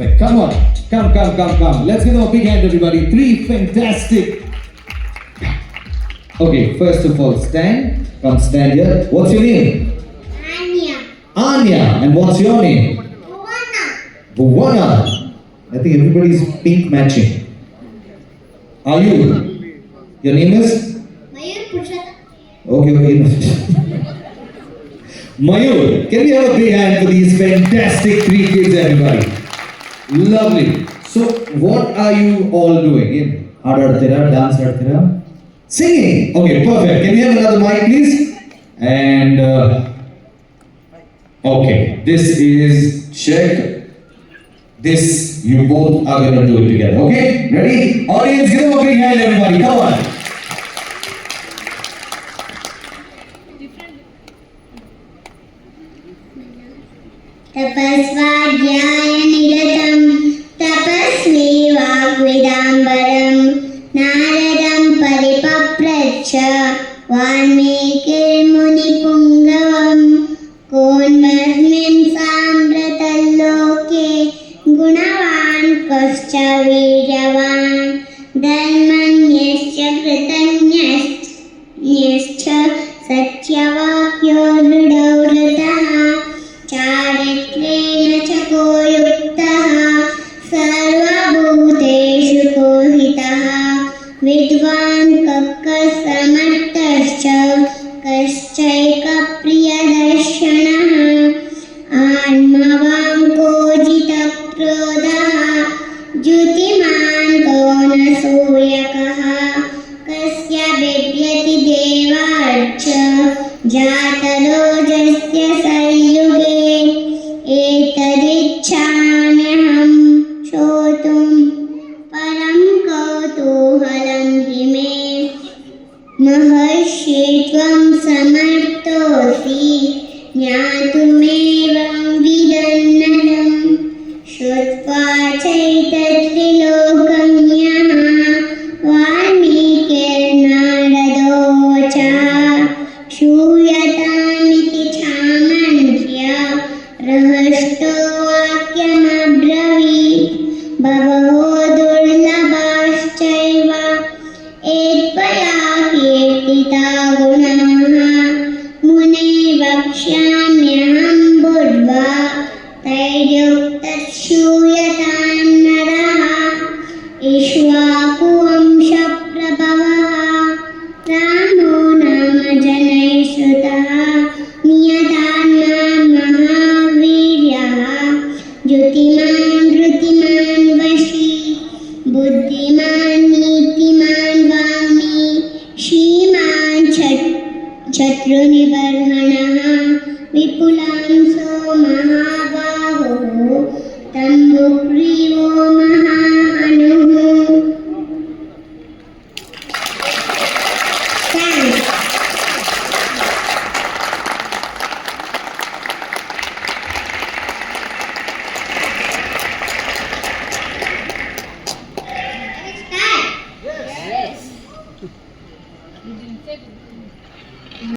perfect. Come on. Come. Let's give them a big hand, everybody. 3 fantastic. Okay, first of all, stand. Come stand here. What's your name? Anya. And what's your name? Bhuwana. I think everybody's pink matching. Are you? Your name is? Mayur Purushottam. Okay. Mayur, can we have a big hand for these fantastic 3 kids, everybody? Lovely. So, what are you all doing? Hard adtira, dance adtira? Singing. Okay, perfect. Can we have another mic, please? And okay, this is check. This you both are gonna do it together. Okay, ready? Audience, give them a big hand, everybody. Come on. तपस्वाध्याय निरतं तपस्वी वाग्विदाम्बरं नारदं परिपप्रच्छ वाल्मीकिर्मुनिपुङ्गवं कोन्वस्मिन् साम्प्रतल्लोके गुणवान् कश्च वीर्यवान् धर्मज्ञश्च कृतज्ञश्च सत्यवाक्यो दृढो वृतः चारित्र्येण च को युक्तः सर्वभूतेषु को हितः विद्वान् कक्कसमर्थश्च कश्चैकप्रियदर्शनः आत्मवान् कोजितक्रोधः द्युतिमान् कौनसूयकः कस्य बिभ्यति देवार्च जातरोजस्य संयुगे एतदिच्छाम्यहं श्रोतुं परं कौतूहलं हि मे महर्षि त्वं समर्थोऽसि ज्ञातुमेवं विदन्नतं श्रुत्वा चैतत्रिलोकज्ञः वाल्मीकिर्नारदोच श्रूयतामिति छामन्त्र्य रहस्तो वाक्यमब्रवीत् बहवो दुर्लभाश्चैव एत्त्वया कीर्तिता गुणाः मुने वक्ष्याम्यहं बुद्ध्वा तैर्युक्तः श्रूयतान्नरः इक्ष्वाकुवंशप्रभवः रामो नाम जनैः श्रुतः नियतात्मा महावीर्यः द्युतिमान् धृतिमान् वशी बुद्धिमान् नीतिमान् वाग्मी श्रीमान् शत्रुनिबर्हणः विपुलांसो महाबाहुः तं सुग्रीवो